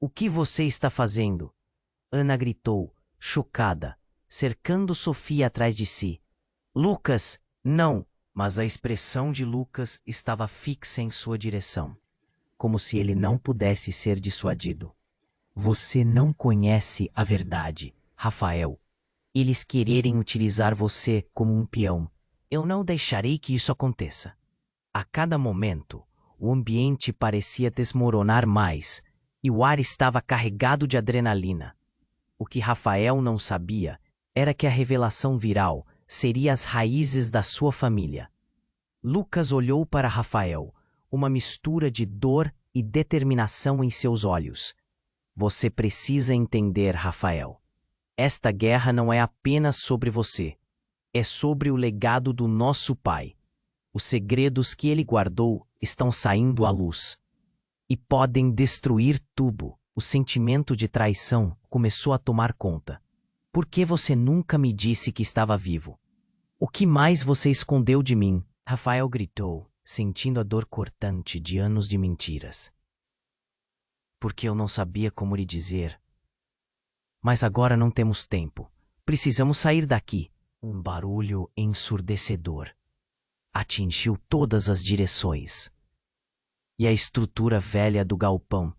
O que você está fazendo? Ana gritou, chocada, cercando Sofia atrás de si. Lucas, não! Mas a expressão de Lucas estava fixa em sua direção, como se ele não pudesse ser dissuadido. Você não conhece a verdade, Rafael. Eles quererem utilizar você como um peão. Eu não deixarei que isso aconteça. A cada momento, o ambiente parecia desmoronar mais e o ar estava carregado de adrenalina. O que Rafael não sabia era que a revelação viral seria as raízes da sua família. Lucas olhou para Rafael, uma mistura de dor e determinação em seus olhos. Você precisa entender, Rafael. Esta guerra não é apenas sobre você. É sobre o legado do nosso pai. Os segredos que ele guardou estão saindo à luz. E podem destruir tudo. O sentimento de traição começou a tomar conta. Por que você nunca me disse que estava vivo? O que mais você escondeu de mim? Rafael gritou, sentindo a dor cortante de anos de mentiras. Porque eu não sabia como lhe dizer. Mas agora não temos tempo. Precisamos sair daqui. Um barulho ensurdecedor atingiu todas as direções. E a estrutura velha do galpão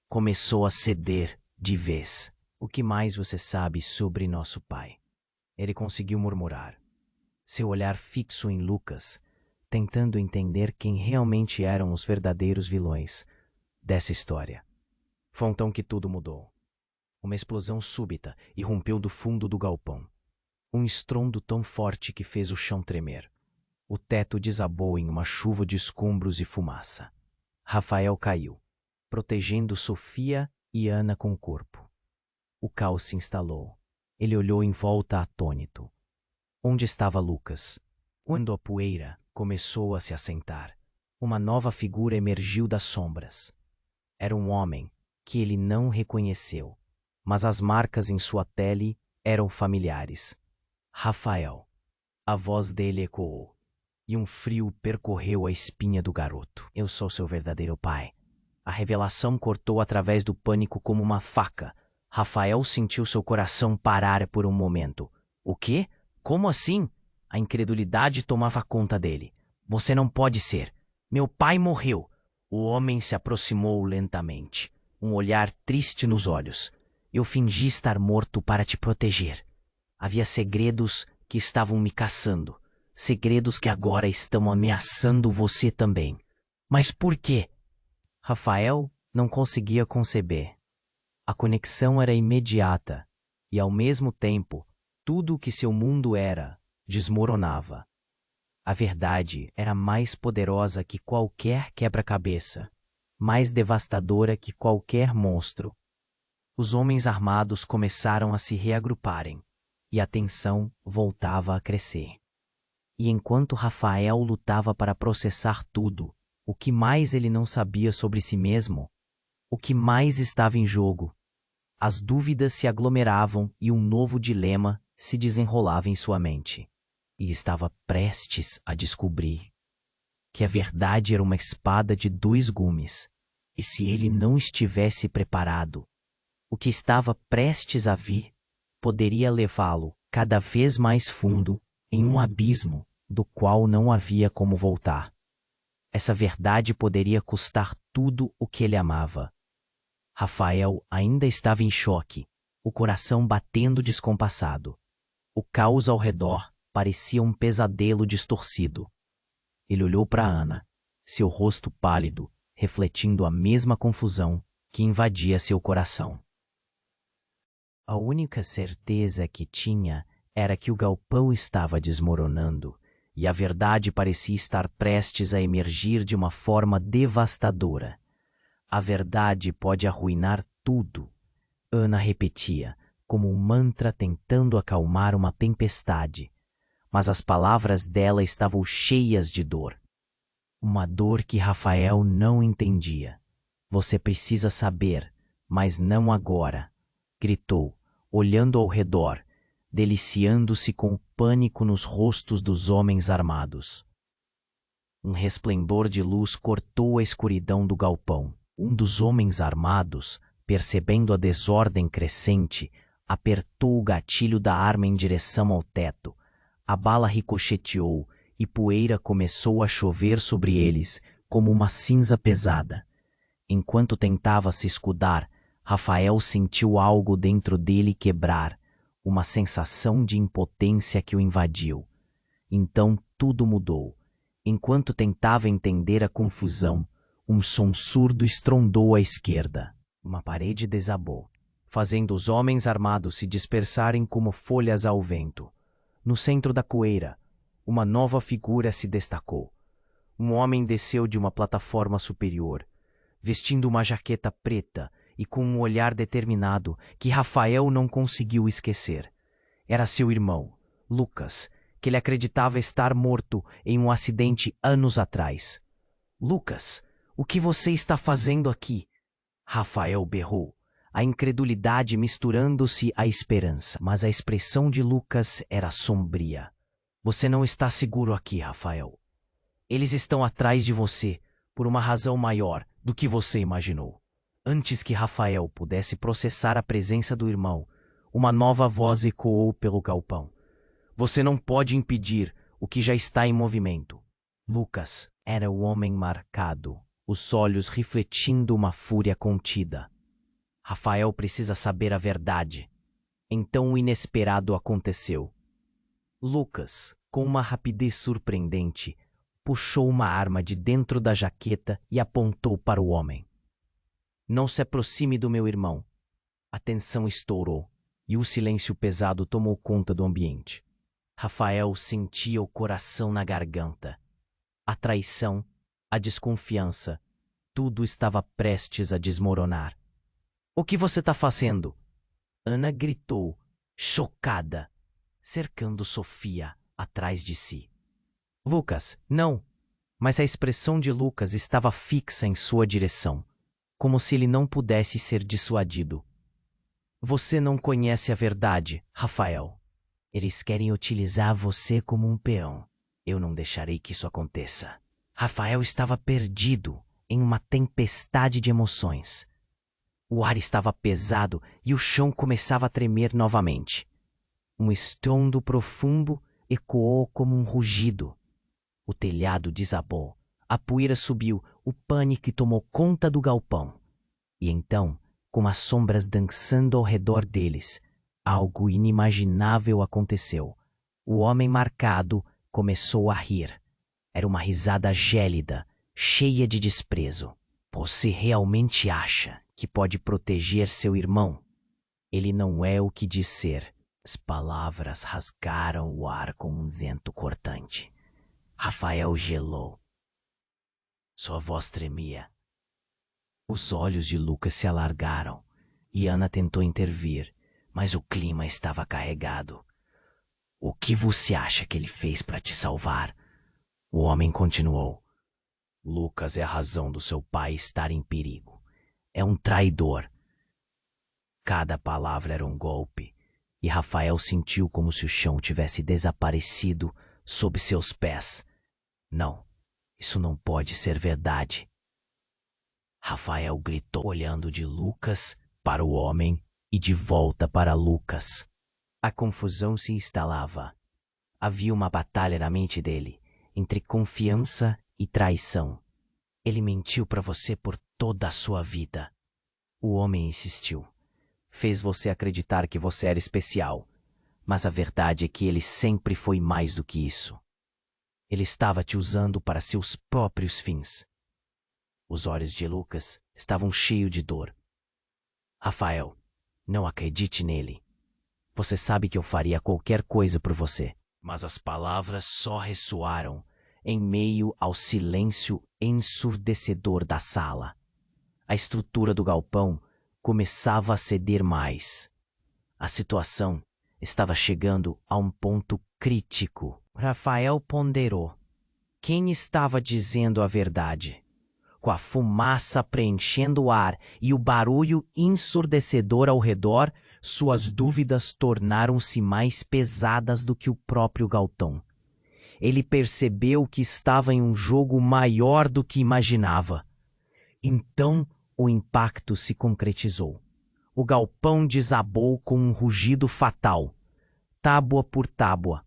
começou a ceder de vez. O que mais você sabe sobre nosso pai? Ele conseguiu murmurar, seu olhar fixo em Lucas, tentando entender quem realmente eram os verdadeiros vilões dessa história. Foi então que tudo mudou. Uma explosão súbita irrompeu do fundo do galpão. Um estrondo tão forte que fez o chão tremer. O teto desabou em uma chuva de escombros e fumaça. Rafael caiu, protegendo Sofia e Ana com o corpo. O caos se instalou. Ele olhou em volta atônito. Onde estava Lucas? Quando a poeira começou a se assentar, uma nova figura emergiu das sombras. Era um homem que ele não reconheceu, mas as marcas em sua pele eram familiares. Rafael. A voz dele ecoou, e um frio percorreu a espinha do garoto. Eu sou seu verdadeiro pai. A revelação cortou através do pânico como uma faca. Rafael sentiu seu coração parar por um momento. O quê? Como assim? A incredulidade tomava conta dele. Você não pode ser. Meu pai morreu. O homem se aproximou lentamente, um olhar triste nos olhos. Eu fingi estar morto para te proteger. Havia segredos que estavam me caçando. Segredos que agora estão ameaçando você também. Mas por quê? Rafael não conseguia conceber. A conexão era imediata e, ao mesmo tempo, tudo o que seu mundo era desmoronava. A verdade era mais poderosa que qualquer quebra-cabeça, mais devastadora que qualquer monstro. Os homens armados começaram a se reagruparem e a tensão voltava a crescer. E enquanto Rafael lutava para processar tudo, o que mais ele não sabia sobre si mesmo, o que mais estava em jogo, as dúvidas se aglomeravam e um novo dilema se desenrolava em sua mente. E estava prestes a descobrir. que a verdade era uma espada de 2 gumes, e se ele não estivesse preparado, o que estava prestes a vir poderia levá-lo cada vez mais fundo em um abismo do qual não havia como voltar. Essa verdade poderia custar tudo o que ele amava. Rafael ainda estava em choque, o coração batendo descompassado. O caos ao redor parecia um pesadelo distorcido. Ele olhou para Ana, seu rosto pálido, refletindo a mesma confusão que invadia seu coração. A única certeza que tinha era que o galpão estava desmoronando, e a verdade parecia estar prestes a emergir de uma forma devastadora. A verdade pode arruinar tudo, Ana repetia, como um mantra tentando acalmar uma tempestade, mas as palavras dela estavam cheias de dor. Uma dor que Rafael não entendia. Você precisa saber, mas não agora, gritou, olhando ao redor, deliciando-se com o pânico nos rostos dos homens armados. Um resplendor de luz cortou a escuridão do galpão. Um dos homens armados, percebendo a desordem crescente, apertou o gatilho da arma em direção ao teto. A bala ricocheteou e poeira começou a chover sobre eles como uma cinza pesada. Enquanto tentava se escudar, Rafael sentiu algo dentro dele quebrar, uma sensação de impotência que o invadiu. Então tudo mudou. Enquanto tentava entender a confusão, um som surdo estrondou à esquerda. Uma parede desabou, fazendo os homens armados se dispersarem como folhas ao vento. No centro da poeira, uma nova figura se destacou. Um homem desceu de uma plataforma superior, vestindo uma jaqueta preta e com um olhar determinado que Rafael não conseguiu esquecer. Era seu irmão, Lucas, que ele acreditava estar morto em um acidente anos atrás. Lucas, o que você está fazendo aqui? Rafael berrou, a incredulidade misturando-se à esperança, mas a expressão de Lucas era sombria. Você não está seguro aqui, Rafael. Eles estão atrás de você por uma razão maior do que você imaginou. Antes que Rafael pudesse processar a presença do irmão, uma nova voz ecoou pelo galpão. Você não pode impedir o que já está em movimento. Lucas era o homem marcado, os olhos refletindo uma fúria contida. Rafael precisa saber a verdade. Então o inesperado aconteceu. Lucas, com uma rapidez surpreendente, puxou uma arma de dentro da jaqueta e apontou para o homem. Não se aproxime do meu irmão. A tensão estourou e o silêncio pesado tomou conta do ambiente. Rafael sentia o coração na garganta. A traição, a desconfiança, tudo estava prestes a desmoronar. O que você está fazendo? Ana gritou, chocada, cercando Sofia atrás de si. Lucas, não! Mas a expressão de Lucas estava fixa em sua direção, como se ele não pudesse ser dissuadido. Você não conhece a verdade, Rafael. Eles querem utilizar você como um peão. Eu não deixarei que isso aconteça. Rafael estava perdido em uma tempestade de emoções. O ar estava pesado e o chão começava a tremer novamente. Um estrondo profundo ecoou como um rugido. O telhado desabou, a poeira subiu, o pânico tomou conta do galpão. E então, com as sombras dançando ao redor deles, algo inimaginável aconteceu. O homem marcado começou a rir. Era uma risada gélida, cheia de desprezo. Você realmente acha que pode proteger seu irmão? Ele não é o que diz ser. As palavras rasgaram o ar com um vento cortante. Rafael gelou. Sua voz tremia. Os olhos de Lucas se alargaram e Ana tentou intervir, mas o clima estava carregado. O que você acha que ele fez para te salvar? O homem continuou. Lucas é a razão do seu pai estar em perigo. É um traidor. Cada palavra era um golpe, e Rafael sentiu como se o chão tivesse desaparecido sob seus pés. Não, Isso não pode ser verdade. Rafael gritou, olhando de Lucas para o homem e de volta para Lucas. A confusão se instalava. Havia uma batalha na mente dele, entre confiança e traição. Ele mentiu para você por toda a sua vida. O homem insistiu. Fez você acreditar que você era especial, mas a verdade é que ele sempre foi mais do que isso. Ele estava te usando para seus próprios fins. Os olhos de Lucas estavam cheios de dor. Rafael, não acredite nele. Você sabe que eu faria qualquer coisa por você. Mas as palavras só ressoaram em meio ao silêncio ensurdecedor da sala. A estrutura do galpão começava a ceder mais. A situação estava chegando a um ponto crítico. Rafael ponderou. Quem estava dizendo a verdade? Com a fumaça preenchendo o ar e o barulho ensurdecedor ao redor, suas dúvidas tornaram-se mais pesadas do que o próprio galpão. Ele percebeu que estava em um jogo maior do que imaginava. Então, o impacto se concretizou. O galpão desabou com um rugido fatal. Tábua por tábua.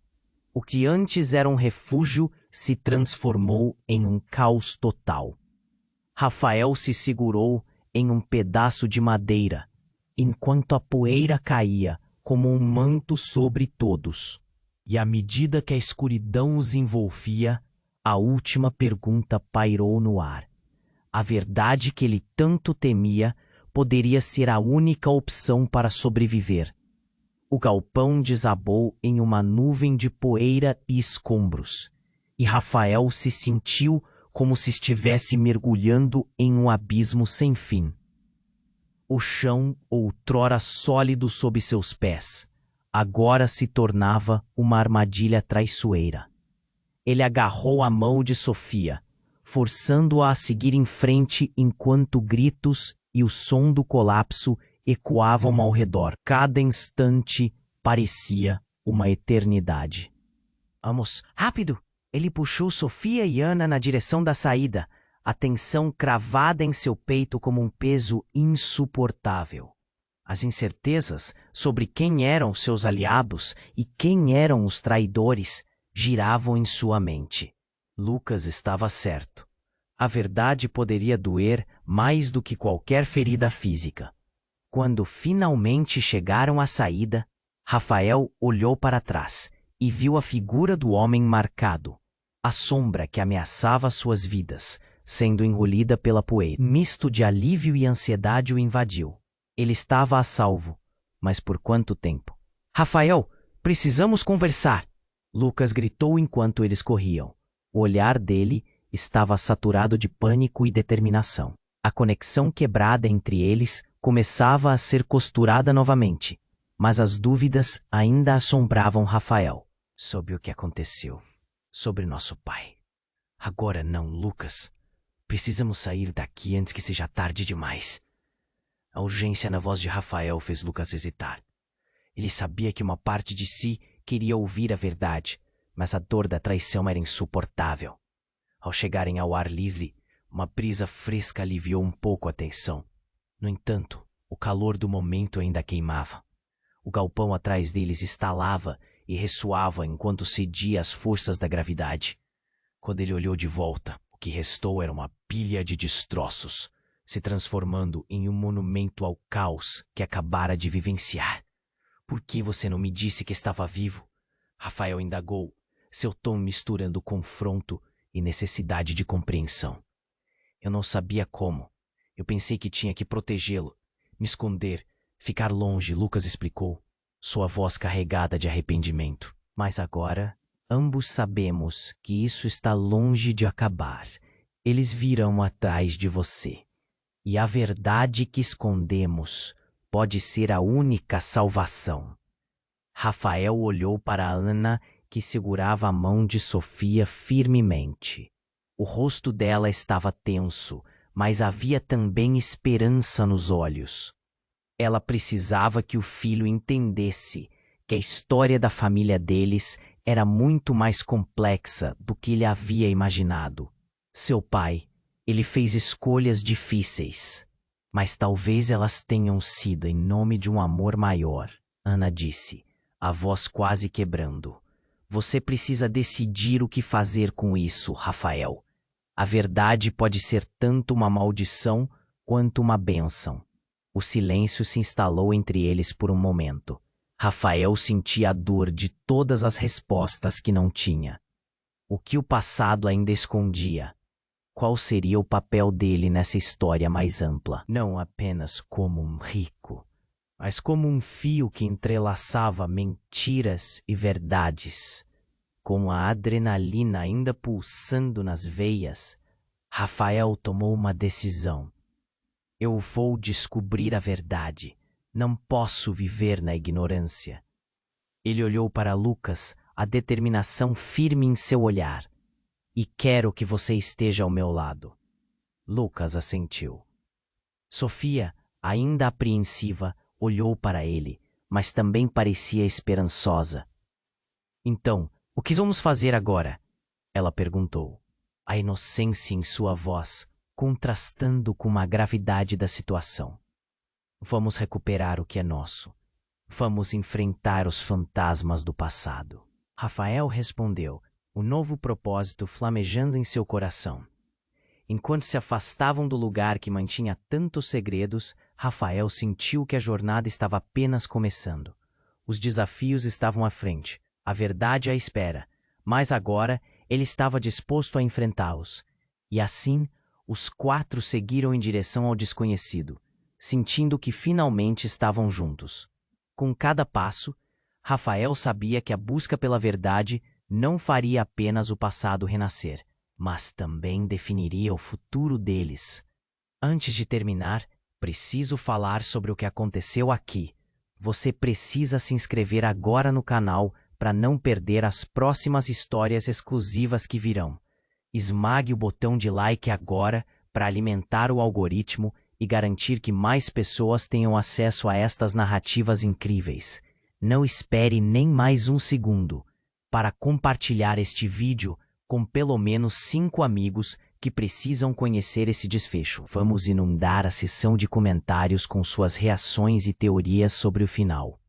O que antes era um refúgio se transformou em um caos total. Rafael se segurou em um pedaço de madeira, enquanto a poeira caía como um manto sobre todos. E à medida que a escuridão os envolvia, a última pergunta pairou no ar. A verdade que ele tanto temia poderia ser a única opção para sobreviver. O galpão desabou em uma nuvem de poeira e escombros, e Rafael se sentiu como se estivesse mergulhando em um abismo sem fim. O chão, outrora sólido sob seus pés, agora se tornava uma armadilha traiçoeira. Ele agarrou a mão de Sofia, forçando-a a seguir em frente enquanto gritos e o som do colapso ecoavam ao redor. Cada instante parecia uma eternidade. Vamos, rápido! Ele puxou Sofia e Ana na direção da saída, a tensão cravada em seu peito como um peso insuportável. As incertezas sobre quem eram seus aliados e quem eram os traidores giravam em sua mente. Lucas estava certo. A verdade poderia doer mais do que qualquer ferida física. Quando finalmente chegaram à saída, Rafael olhou para trás e viu a figura do homem marcado, a sombra que ameaçava suas vidas, sendo engolida pela poeira. Misto de alívio e ansiedade o invadiu. Ele estava a salvo, mas por quanto tempo? Rafael, precisamos conversar! Lucas gritou enquanto eles corriam. O olhar dele estava saturado de pânico e determinação. A conexão quebrada entre eles começava a ser costurada novamente, mas as dúvidas ainda assombravam Rafael sobre o que aconteceu, sobre nosso pai. Agora não, Lucas. Precisamos sair daqui antes que seja tarde demais. A urgência na voz de Rafael fez Lucas hesitar. Ele sabia que uma parte de si queria ouvir a verdade, mas a dor da traição era insuportável. Ao chegarem ao ar livre, uma brisa fresca aliviou um pouco a tensão. No entanto, o calor do momento ainda queimava. O galpão atrás deles estalava e ressoava enquanto cedia às forças da gravidade. Quando ele olhou de volta, o que restou era uma pilha de destroços, se transformando em um monumento ao caos que acabara de vivenciar. Por que você não me disse que estava vivo? Rafael indagou, seu tom misturando confronto e necessidade de compreensão. Eu não sabia como. Eu pensei que tinha que protegê-lo, me esconder, ficar longe, Lucas explicou, sua voz carregada de arrependimento. Mas agora, ambos sabemos que isso está longe de acabar. Eles virão atrás de você. E a verdade que escondemos pode ser a única salvação. Rafael olhou para Ana, que segurava a mão de Sofia firmemente. O rosto dela estava tenso, mas havia também esperança nos olhos. Ela precisava que o filho entendesse que a história da família deles era muito mais complexa do que ele havia imaginado. Seu pai, ele fez escolhas difíceis, mas talvez elas tenham sido em nome de um amor maior, Ana disse, a voz quase quebrando. Você precisa decidir o que fazer com isso, Rafael. A verdade pode ser tanto uma maldição quanto uma bênção. O silêncio se instalou entre eles por um momento. Rafael sentia a dor de todas as respostas que não tinha. O que o passado ainda escondia? Qual seria o papel dele nessa história mais ampla? Não apenas como um rico, mas como um fio que entrelaçava mentiras e verdades. Com a adrenalina ainda pulsando nas veias, Rafael tomou uma decisão. Eu vou descobrir a verdade. Não posso viver na ignorância. Ele olhou para Lucas, a determinação firme em seu olhar. E quero que você esteja ao meu lado. Lucas assentiu. Sofia, ainda apreensiva, olhou para ele, mas também parecia esperançosa. Então, o que vamos fazer agora? Ela perguntou, a inocência em sua voz contrastando com a gravidade da situação. Vamos recuperar o que é nosso. Vamos enfrentar os fantasmas do passado. Rafael respondeu, o novo propósito flamejando em seu coração. Enquanto se afastavam do lugar que mantinha tantos segredos, Rafael sentiu que a jornada estava apenas começando. Os desafios estavam à frente, a verdade à espera, mas agora ele estava disposto a enfrentá-los. E assim, os quatro seguiram em direção ao desconhecido, sentindo que finalmente estavam juntos. Com cada passo, Rafael sabia que a busca pela verdade não faria apenas o passado renascer, mas também definiria o futuro deles. Antes de terminar, preciso falar sobre o que aconteceu aqui. Você precisa se inscrever agora no canal para não perder as próximas histórias exclusivas que virão. Esmague o botão de like agora para alimentar o algoritmo e garantir que mais pessoas tenham acesso a estas narrativas incríveis. Não espere nem mais um segundo para compartilhar este vídeo com pelo menos 5 amigos que precisam conhecer esse desfecho. Vamos inundar a seção de comentários com suas reações e teorias sobre o final.